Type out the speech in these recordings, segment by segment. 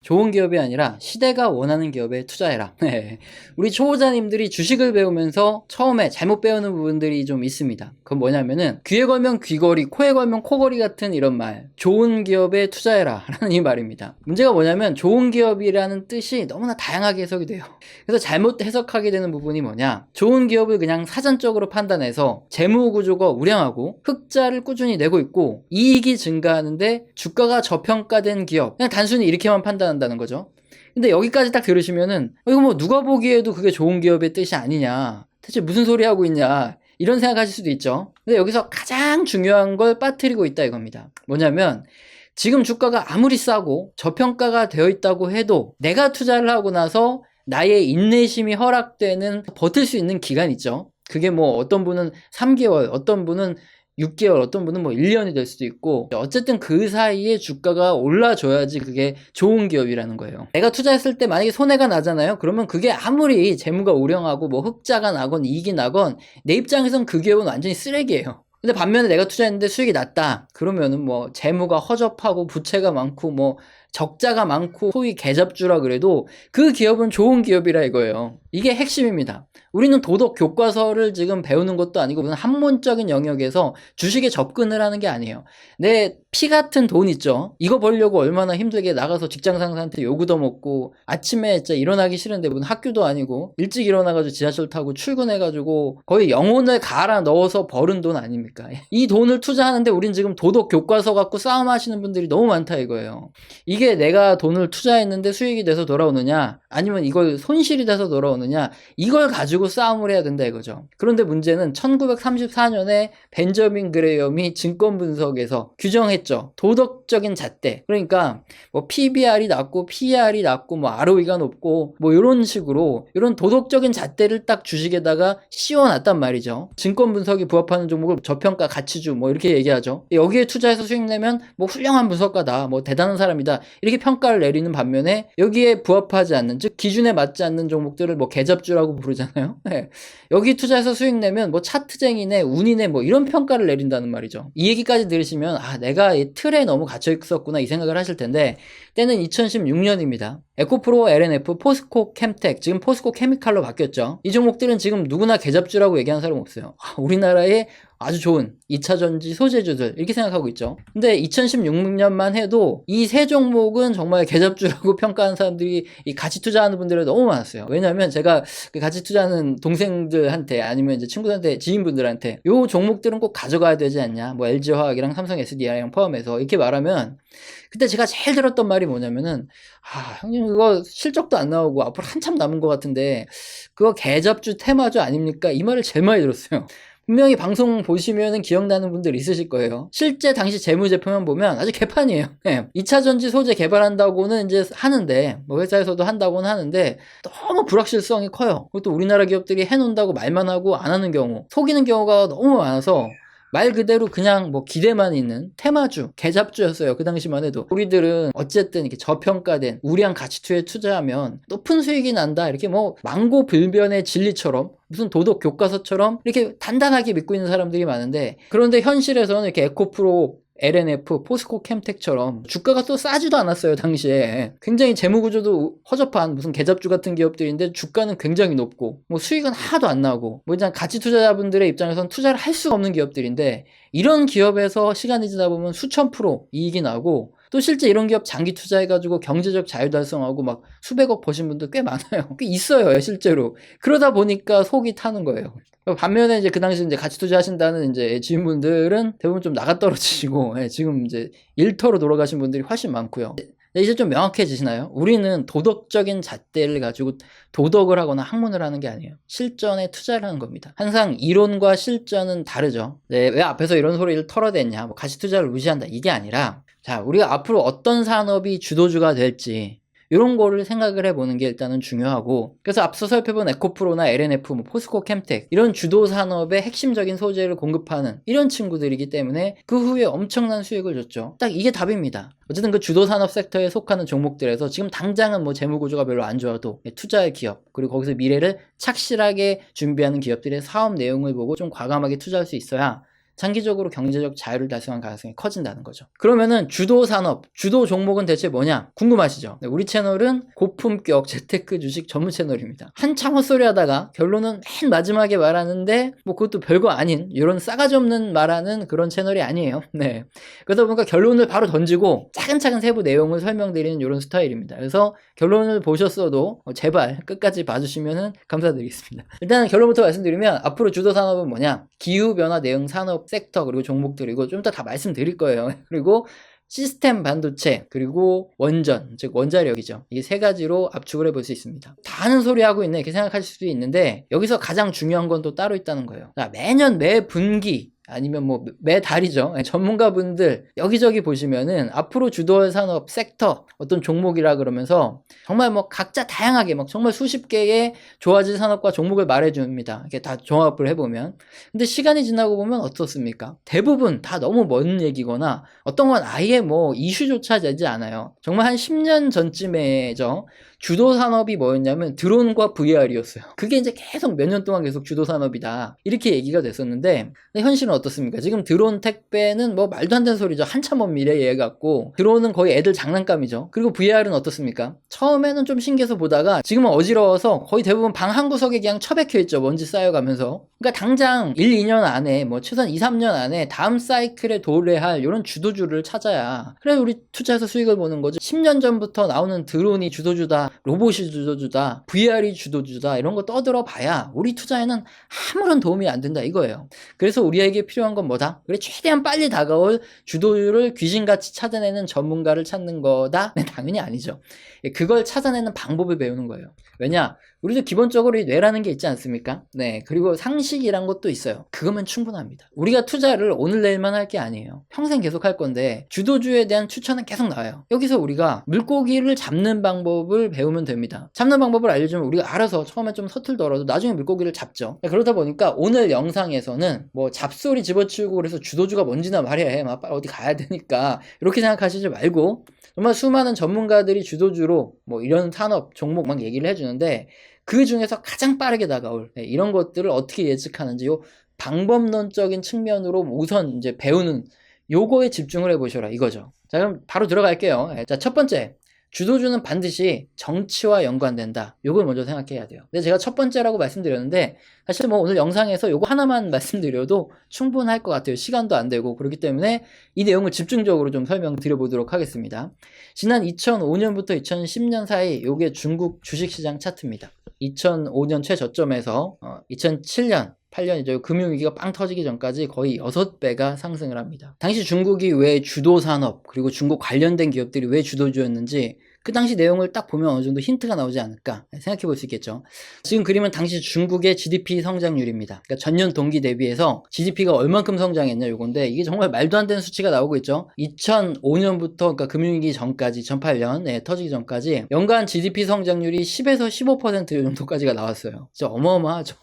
좋은 기업이 아니라 시대가 원하는 기업에 투자해라. 네. 우리 초보자님들이 주식을 배우면서 처음에 잘못 배우는 부분들이 좀 있습니다. 그건 뭐냐면은 귀에 걸면 귀걸이, 코에 걸면 코걸이 같은 이런 말, 좋은 기업에 투자해라 라는 이 말입니다. 문제가 뭐냐면 좋은 기업이라는 뜻이 너무나 다양하게 해석이 돼요. 그래서 잘못 해석하게 되는 부분이 뭐냐, 좋은 기업을 그냥 사전적으로 판단해서 재무 구조가 우량하고 흑자를 꾸준히 내고 있고 이익이 증가하는데 주가가 저평가된 기업, 그냥 단순히 이렇게만 판단한다는 거죠. 근데 여기까지 딱 들으시면은 이거 뭐 누가 보기에도 그게 좋은 기업의 뜻이 아니냐, 대체 무슨 소리 하고 있냐, 이런 생각하실 수도 있죠. 근데 여기서 가장 중요한 걸 빠뜨리고 있다 이겁니다. 뭐냐면 지금 주가가 아무리 싸고 저평가가 되어 있다고 해도 내가 투자를 하고 나서 나의 인내심이 허락되는 버틸 수 있는 기간 있죠. 그게 뭐 어떤 분은 3개월, 어떤 분은 6개월, 어떤 분은 뭐 1년이 될 수도 있고, 어쨌든 그 사이에 주가가 올라줘야지 그게 좋은 기업이라는 거예요. 내가 투자했을 때 만약에 손해가 나잖아요. 그러면 그게 아무리 재무가 우량하고 뭐 흑자가 나건 이익이 나건 내 입장에선 그 기업은 완전히 쓰레기예요. 근데 반면에 내가 투자했는데 수익이 났다 그러면은 뭐 재무가 허접하고 부채가 많고 뭐 적자가 많고 소위 계잡주라 그래도 그 기업은 좋은 기업이라 이거예요. 이게 핵심입니다. 우리는 도덕 교과서를 지금 배우는 것도 아니고 무슨 학문적인 영역에서 주식에 접근을 하는 게 아니에요. 내 피 같은 돈 있죠. 이거 벌려고 얼마나 힘들게 나가서 직장 상사한테 요구도 먹고 아침에 진짜 일어나기 싫은데 무슨 학교도 아니고 일찍 일어나가지고 지하철 타고 출근해가지고 거의 영혼을 갈아 넣어서 벌은 돈 아닙니까? 이 돈을 투자하는데 우린 지금 도덕 교과서 갖고 싸움하시는 분들이 너무 많다 이거예요. 이게 내가 돈을 투자했는데 수익이 돼서 돌아오느냐 아니면 이걸 손실이 돼서 돌아오느냐, 이걸 가지고 싸움을 해야 된다 이거죠. 그런데 문제는 1934년에 벤저민 그레이엄이 증권 분석에서 규정했죠. 도덕적인 잣대. 그러니까 뭐 PBR이 낮고 PER이 낮고 뭐 ROE가 높고 뭐 이런 식으로 이런 도덕적인 잣대를 딱 주식에다가 씌워놨단 말이죠. 증권 분석이 부합하는 종목을 저평가 가치주 뭐 이렇게 얘기하죠. 여기에 투자해서 수익 내면 뭐 훌륭한 분석가다, 뭐 대단한 사람이다, 이렇게 평가를 내리는 반면에 여기에 부합하지 않는, 즉 기준에 맞지 않는 종목들을 뭐 계잡주라고 부르잖아요. 네. 여기 투자해서 수익 내면 뭐 차트쟁이네, 운이네, 뭐 이런 평가를 내린다는 말이죠. 이 얘기까지 들으시면 아, 내가 이 틀에 너무 갇혀 있었구나 이 생각을 하실 텐데, 때는 2016년입니다. 에코프로, LNF, 포스코 캠텍, 지금 포스코 케미칼로 바뀌었죠. 이 종목들은 지금 누구나 계잡주라고 얘기하는 사람 없어요. 우리나라의 아주 좋은 2차전지 소재주들 이렇게 생각하고 있죠. 근데 2016년만 해도 이 세 종목은 정말 계잡주라고 평가하는 사람들이, 이 같이 투자하는 분들이 너무 많았어요. 왜냐면 제가 그 같이 투자하는 동생들한테 아니면 이제 친구들한테, 지인분들한테 요 종목들은 꼭 가져가야 되지 않냐, 뭐 LG화학이랑 삼성 SDI랑 포함해서 이렇게 말하면, 그때 제가 제일 들었던 말이 뭐냐면은 형님 그거 실적도 안 나오고 앞으로 한참 남은 것 같은데 그거 계잡주 테마주 아닙니까? 이 말을 제일 많이 들었어요. 분명히 방송 보시면은 기억나는 분들 있으실 거예요. 실제 당시 재무제표만 보면 아주 개판이에요. 네. 2차전지 소재 개발한다고는 이제 하는데, 뭐 회사에서도 한다고는 하는데 너무 불확실성이 커요. 그것도 우리나라 기업들이 해놓는다고 말만 하고 안 하는 경우, 속이는 경우가 너무 많아서 말 그대로 그냥 뭐 기대만 있는 테마주, 계잡주였어요. 그 당시만 해도. 우리들은 어쨌든 이렇게 저평가된 우량 가치투에 투자하면 높은 수익이 난다, 이렇게 뭐 망고불변의 진리처럼, 무슨 도덕 교과서처럼 이렇게 단단하게 믿고 있는 사람들이 많은데, 그런데 현실에서는 이렇게 에코프로, LNF, 포스코 캠텍처럼 주가가 또 싸지도 않았어요. 당시에 굉장히 재무구조도 허접한 무슨 계잡주 같은 기업들인데 주가는 굉장히 높고 뭐 수익은 하나도 안 나고, 뭐 일단 가치 투자자분들의 입장에서는 투자를 할 수가 없는 기업들인데, 이런 기업에서 시간이 지나다 보면 수천 프로 이익이 나고, 또 실제 이런 기업 장기 투자해가지고 경제적 자유 달성하고 막 수백억 버신 분들 꽤 많아요. 꽤 있어요, 실제로. 그러다 보니까 속이 타는 거예요. 반면에 이제 그 당시 이제 같이 투자하신다는 이제 지인분들은 대부분 좀 나가 떨어지시고, 지금 이제 일터로 돌아가신 분들이 훨씬 많고요. 이제 좀 명확해지시나요? 우리는 도덕적인 잣대를 가지고 도덕을 하거나 학문을 하는 게 아니에요. 실전에 투자를 하는 겁니다. 항상 이론과 실전은 다르죠. 왜 앞에서 이런 소리를 털어댔냐, 뭐 가치 투자를 무시한다, 이게 아니라, 자, 우리가 앞으로 어떤 산업이 주도주가 될지 이런 거를 생각을 해보는 게 일단은 중요하고, 그래서 앞서 살펴본 에코프로나 LNF, 뭐 포스코 캠텍, 이런 주도 산업의 핵심적인 소재를 공급하는 이런 친구들이기 때문에 그 후에 엄청난 수익을 줬죠. 딱 이게 답입니다. 어쨌든 그 주도 산업 섹터에 속하는 종목들에서 지금 당장은 뭐 재무구조가 별로 안 좋아도 투자할 기업, 그리고 거기서 미래를 착실하게 준비하는 기업들의 사업 내용을 보고 좀 과감하게 투자할 수 있어야 장기적으로 경제적 자유를 달성할 가능성이 커진다는 거죠. 그러면은 주도 산업, 주도 종목은 대체 뭐냐 궁금하시죠? 네, 우리 채널은 고품격 재테크 주식 전문 채널입니다. 한참 헛소리 하다가 결론은 맨 마지막에 말하는데 뭐 그것도 별거 아닌 이런 싸가지 없는 말하는 그런 채널이 아니에요. 네. 그러다 보니까 결론을 바로 던지고 차근차근 세부 내용을 설명드리는 이런 스타일입니다. 그래서 결론을 보셨어도 제발 끝까지 봐주시면 감사드리겠습니다. 일단 결론부터 말씀드리면 앞으로 주도 산업은 뭐냐? 기후변화 대응 산업 섹터 그리고 종목들이고 좀 이따 다 말씀드릴 거예요. 그리고 시스템 반도체 그리고 원전 즉 원자력이죠. 이 세 가지로 압축을 해볼 수 있습니다. 다 하는 소리 하고 있네 이렇게 생각하실 수도 있는데 여기서 가장 중요한 건 또 따로 있다는 거예요. 매년 매 분기 아니면 뭐 매달이죠. 전문가분들 여기저기 보시면은 앞으로 주도할 산업 섹터 어떤 종목이라 그러면서 정말 뭐 각자 다양하게 막 정말 수십 개의 좋아질 산업과 종목을 말해줍니다. 이렇게 다 종합을 해보면. 근데 시간이 지나고 보면 어떻습니까? 대부분 다 너무 먼 얘기거나 어떤 건 아예 뭐 이슈조차 되지 않아요. 정말 한 10년 전쯤에죠. 주도 산업이 뭐였냐면 드론과 VR이었어요. 그게 이제 계속 몇 년 동안 계속 주도 산업이다. 이렇게 얘기가 됐었는데 현실은 어떻습니까? 지금 드론 택배는 뭐 말도 안 되는 소리죠. 한참 먼 미래 얘기 같고 드론은 거의 애들 장난감이죠. 그리고 VR은 어떻습니까? 처음에는 좀 신기해서 보다가 지금은 어지러워서 거의 대부분 방 한 구석에 그냥 처박혀 있죠. 먼지 쌓여가면서. 그러니까 당장 1, 2년 안에 뭐 최소한 2, 3년 안에 다음 사이클에 도래할 이런 주도주를 찾아야 그래 우리 투자해서 수익을 보는 거죠. 10년 전부터 나오는 드론이 주도주다. 로봇이 주도주다, VR이 주도주다 이런 거 떠들어 봐야 우리 투자에는 아무런 도움이 안 된다 이거예요. 그래서 우리에게 필요한 건 뭐다? 그래 최대한 빨리 다가올 주도주를 귀신같이 찾아내는 전문가를 찾는 거다? 네, 당연히 아니죠. 그걸 찾아내는 방법을 배우는 거예요. 왜냐? 우리도 기본적으로 뇌라는 게 있지 않습니까? 네. 그리고 상식이란 것도 있어요. 그거면 충분합니다. 우리가 투자를 오늘 내일만 할 게 아니에요. 평생 계속 할 건데 주도주에 대한 추천은 계속 나와요. 여기서 우리가 물고기를 잡는 방법을 배우면 됩니다. 잡는 방법을 알려주면 우리가 알아서 처음에 좀 서툴더라도 나중에 물고기를 잡죠. 그러다 보니까 오늘 영상에서는 뭐 잡소리 집어치우고 그래서 주도주가 뭔지나 말해. 막 어디 가야 되니까 이렇게 생각하시지 말고 정말 수많은 전문가들이 주도주로 뭐 이런 산업 종목 막 얘기를 해주는데 그 중에서 가장 빠르게 다가올 이런 것들을 어떻게 예측하는지 요 방법론적인 측면으로 우선 이제 배우는 요거에 집중을 해보셔라 이거죠. 자 그럼 바로 들어갈게요. 자 첫 번째 주도주는 반드시 정치와 연관된다. 요걸 먼저 생각해야 돼요. 근데 제가 첫 번째라고 말씀드렸는데 사실 뭐 오늘 영상에서 요거 하나만 말씀드려도 충분할 것 같아요. 시간도 안 되고 그렇기 때문에 이 내용을 집중적으로 좀 설명드려보도록 하겠습니다. 지난 2005년부터 2010년 사이 요게 중국 주식시장 차트입니다. 2005년 최저점에서 2007년 8년이죠. 금융위기가 빵 터지기 전까지 거의 6배가 상승을 합니다. 당시 중국이 왜 주도산업 그리고 중국 관련된 기업들이 왜 주도주였는지 그 당시 내용을 딱 보면 어느 정도 힌트가 나오지 않을까 생각해 볼 수 있겠죠. 지금 그림은 당시 중국의 GDP 성장률입니다. 그러니까 전년 동기 대비해서 GDP가 얼만큼 성장했냐 요건데 이게 정말 말도 안 되는 수치가 나오고 있죠. 2005년부터 그러니까 금융위기 전까지 2008년 터지기 전까지 연간 GDP 성장률이 10에서 15% 정도까지가 나왔어요. 진짜 어마어마하죠.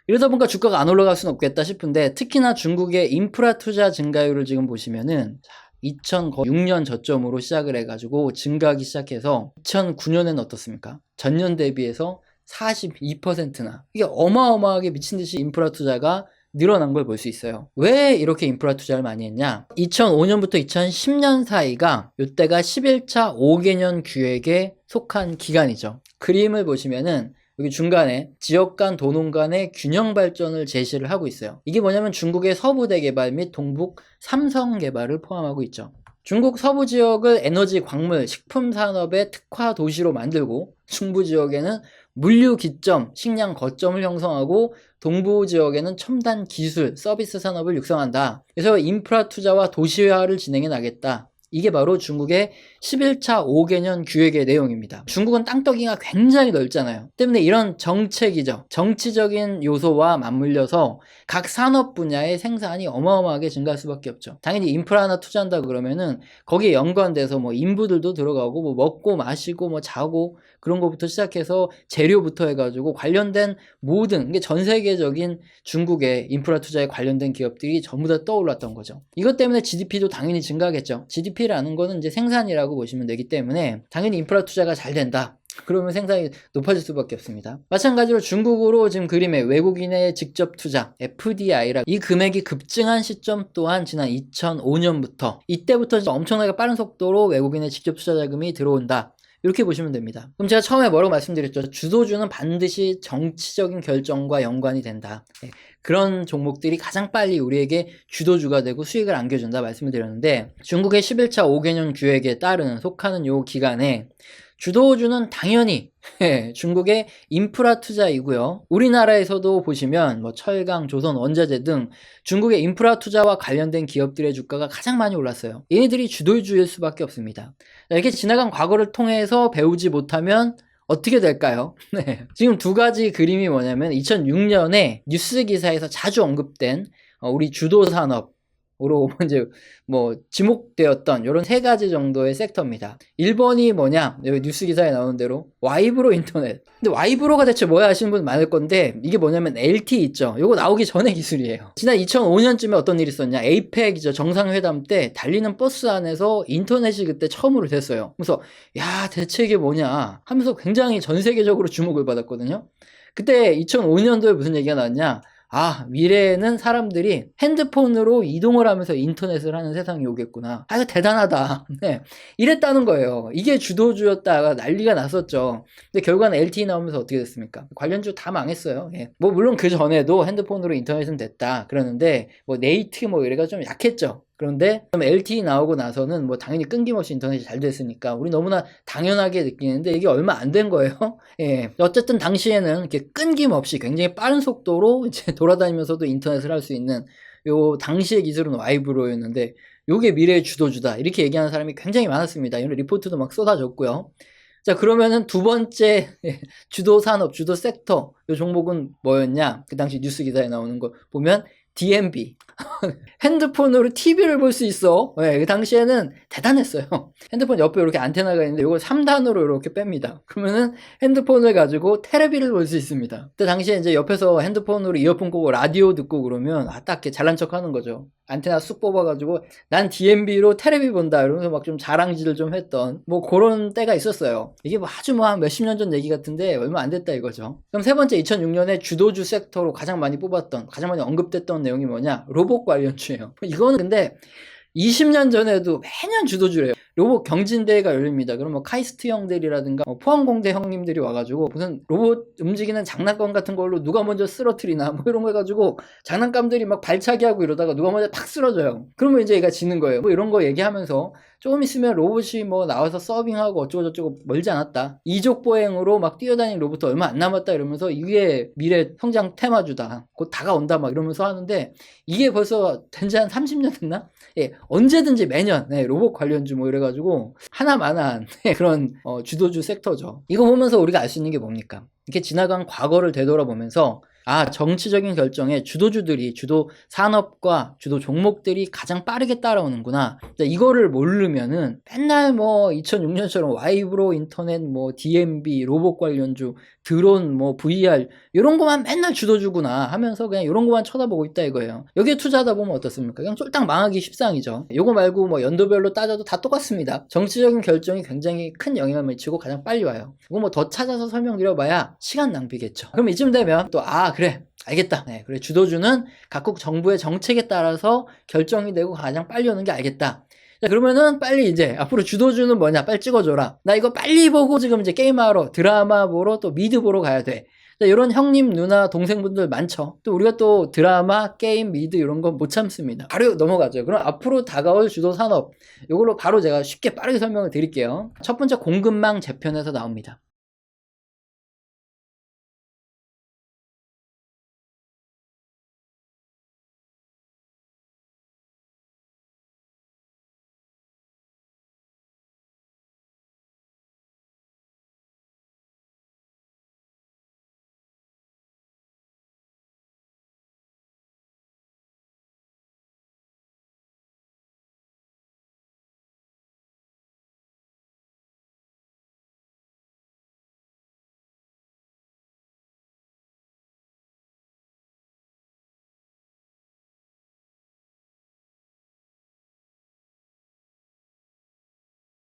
이러다 보니까 주가가 안 올라갈 수는 없겠다 싶은데 특히나 중국의 인프라 투자 증가율을 지금 보시면은 2006년 저점으로 시작을 해가지고 증가하기 시작해서 2009년에는 어떻습니까? 전년 대비해서 42%나 이게 어마어마하게 미친듯이 인프라 투자가 늘어난 걸 볼 수 있어요. 왜 이렇게 인프라 투자를 많이 했냐? 2005년부터 2010년 사이가 이때가 11차 5개년 기획에 속한 기간이죠. 그림을 보시면은 여기 중간에 지역 간 도농 간의 균형 발전을 제시를 하고 있어요. 이게 뭐냐면 중국의 서부대 개발 및 동북 삼성 개발을 포함하고 있죠. 중국 서부 지역을 에너지 광물 식품 산업의 특화 도시로 만들고 중부 지역에는 물류 기점, 식량 거점을 형성하고 동부 지역에는 첨단 기술, 서비스 산업을 육성한다. 그래서 인프라 투자와 도시화를 진행해 나겠다. 이게 바로 중국의 11차 5개년 기획의 내용입니다. 중국은 땅덩이가 굉장히 넓잖아요. 때문에 이런 정책이죠. 정치적인 요소와 맞물려서 각 산업 분야의 생산이 어마어마하게 증가할 수밖에 없죠. 당연히 인프라 하나 투자한다 그러면은 거기에 연관돼서 뭐 인부들도 들어가고 뭐 먹고 마시고 뭐 자고 그런 거부터 시작해서 재료부터 해가지고 관련된 모든 이게 전 세계적인 중국의 인프라 투자에 관련된 기업들이 전부 다 떠올랐던 거죠. 이것 때문에 GDP도 당연히 증가하겠죠. GDP라는 거는 이제 생산이라고 보시면 되기 때문에 당연히 인프라 투자가 잘 된다. 그러면 생산이 높아질 수밖에 없습니다. 마찬가지로 중국으로 지금 그림에 외국인의 직접 투자 FDI라 이 금액이 급증한 시점 또한 지난 2005년부터 이때부터 엄청나게 빠른 속도로 외국인의 직접 투자 자금이 들어온다. 이렇게 보시면 됩니다. 그럼 제가 처음에 뭐라고 말씀드렸죠? 주도주는 반드시 정치적인 결정과 연관이 된다. 그런 종목들이 가장 빨리 우리에게 주도주가 되고 수익을 안겨준다 말씀을 드렸는데, 중국의 11차 5개년 규획에 따르는 속하는 요 기간에 주도주는 당연히 중국의 인프라 투자이고요. 우리나라에서도 보시면 뭐 철강, 조선, 원자재 등 중국의 인프라 투자와 관련된 기업들의 주가가 가장 많이 올랐어요. 얘네들이 주도주일 수밖에 없습니다. 이렇게 지나간 과거를 통해서 배우지 못하면 어떻게 될까요? 네. 지금 두 가지 그림이 뭐냐면 2006년에 뉴스 기사에서 자주 언급된 우리 주도 산업으로 이제 뭐 지목되었던 이런 세 가지 정도의 섹터입니다. 1번이 뭐냐? 여기 뉴스 기사에 나오는 대로 와이브로 인터넷. 근데 와이브로가 대체 뭐야 하시는 분 많을 건데, 이게 뭐냐면 LTE 있죠. 요거 나오기 전의 기술이에요. 지난 2005년쯤에 어떤 일이 있었냐? 에이펙이죠. 정상회담 때 달리는 버스 안에서 인터넷이 그때 처음으로 됐어요. 그래서 야, 대체 이게 뭐냐 하면서 굉장히 전 세계적으로 주목을 받았거든요. 그때 2005년도에 무슨 얘기가 나왔냐? 아, 미래에는 사람들이 핸드폰으로 이동을 하면서 인터넷을 하는 세상이 오겠구나. 아, 이거 대단하다. 네. 이랬다는 거예요. 이게 주도주였다가 난리가 났었죠. 근데 결과는 LTE 나오면서 어떻게 됐습니까? 관련주 다 망했어요. 예. 뭐, 물론 그 전에도 핸드폰으로 인터넷은 됐다. 그러는데, 뭐, 네이트 뭐 이래가 좀 약했죠. 그런데 LTE 나오고 나서는 뭐 당연히 끊김없이 인터넷이 잘 됐으니까 우리 너무나 당연하게 느끼는데, 이게 얼마 안 된 거예요. 예. 어쨌든 당시에는 이렇게 끊김없이 굉장히 빠른 속도로 이제 돌아다니면서도 인터넷을 할 수 있는 요 당시의 기술은 와이브로였는데, 요게 미래의 주도주다 이렇게 얘기하는 사람이 굉장히 많았습니다. 이런 리포트도 막 쏟아졌고요. 자, 그러면은 두 번째 주도 산업, 주도 섹터 요 종목은 뭐였냐? 그 당시 뉴스 기사에 나오는 거 보면 DMB. 핸드폰으로 TV를 볼 수 있어. 네, 그 당시에는 대단했어요. 핸드폰 옆에 이렇게 안테나가 있는데 이걸 3단으로 이렇게 뺍니다. 그러면은 핸드폰을 가지고 테레비를 볼 수 있습니다. 그때 당시에 이제 옆에서 핸드폰으로 이어폰 꽂고 라디오 듣고 그러면 딱 이렇게 잘난 척 하는 거죠. 안테나 쑥 뽑아가지고 난 DMB로 테레비 본다 이러면서 막 좀 자랑질을 좀 했던 뭐 그런 때가 있었어요. 이게 뭐 아주 뭐 한 몇십 년 전 얘기 같은데 얼마 안 됐다 이거죠. 그럼 세 번째 2006년에 주도주 섹터로 가장 많이 뽑았던, 가장 많이 언급됐던 내용이 뭐냐? 로봇 관련주예요. 이거는 근데 20년 전에도 매년 주도주래요. 로봇 경진대회가 열립니다. 그럼 뭐 카이스트 형들이라든가 포항공대 형님들이 와가지고 무슨 로봇 움직이는 장난감 같은 걸로 누가 먼저 쓰러뜨리나 뭐 이런 거 해가지고 장난감들이 막 발차기 하고 이러다가 누가 먼저 팍 쓰러져요. 그러면 이제 얘가 지는 거예요. 뭐 이런 거 얘기하면서 조금 있으면 로봇이 뭐 나와서 서빙하고 어쩌고저쩌고 멀지 않았다. 이족보행으로 막 뛰어다니는 로봇 얼마 안 남았다 이러면서 이게 미래 성장 테마주다. 곧 다가온다 막 이러면서 하는데, 이게 벌써 된 지 한 30년 됐나? 예, 언제든지 매년 로봇 관련주 뭐 이래가지고 하나만한 그런 주도주 섹터죠. 이거 보면서 우리가 알 수 있는 게 뭡니까? 이렇게 지나간 과거를 되돌아보면서 정치적인 결정에 주도주들이, 주도 산업과 주도 종목들이 가장 빠르게 따라오는구나. 이거를 모르면은 맨날 뭐 2006년처럼 와이브로 인터넷, 뭐 DMB, 로봇 관련주, 드론, 뭐 VR 이런 거만 맨날 주도주구나 하면서 그냥 이런 거만 쳐다보고 있다 이거예요. 여기에 투자하다 보면 어떻습니까? 그냥 쫄딱 망하기 십상이죠. 요거 말고 뭐 연도별로 따져도 다 똑같습니다. 정치적인 결정이 굉장히 큰 영향을 미치고 가장 빨리 와요. 이거 뭐 더 찾아서 설명드려봐야 시간 낭비겠죠. 그럼 이쯤 되면 또 그래 알겠다. 그래 주도주는 각국 정부의 정책에 따라서 결정이 되고 가장 빨리 오는 게 알겠다. 자, 그러면은 빨리 이제 앞으로 주도주는 뭐냐 빨리 찍어줘라. 나 이거 빨리 보고 지금 이제 게임하러, 드라마 보러, 또 미드 보러 가야 돼. 자, 이런 형님, 누나, 동생분들 많죠. 또 우리가 또 드라마, 게임, 미드 이런 거 못 참습니다. 바로 넘어가죠. 그럼 앞으로 다가올 주도 산업, 이걸로 바로 제가 쉽게 빠르게 설명을 드릴게요. 첫 번째 공급망 재편에서 나옵니다.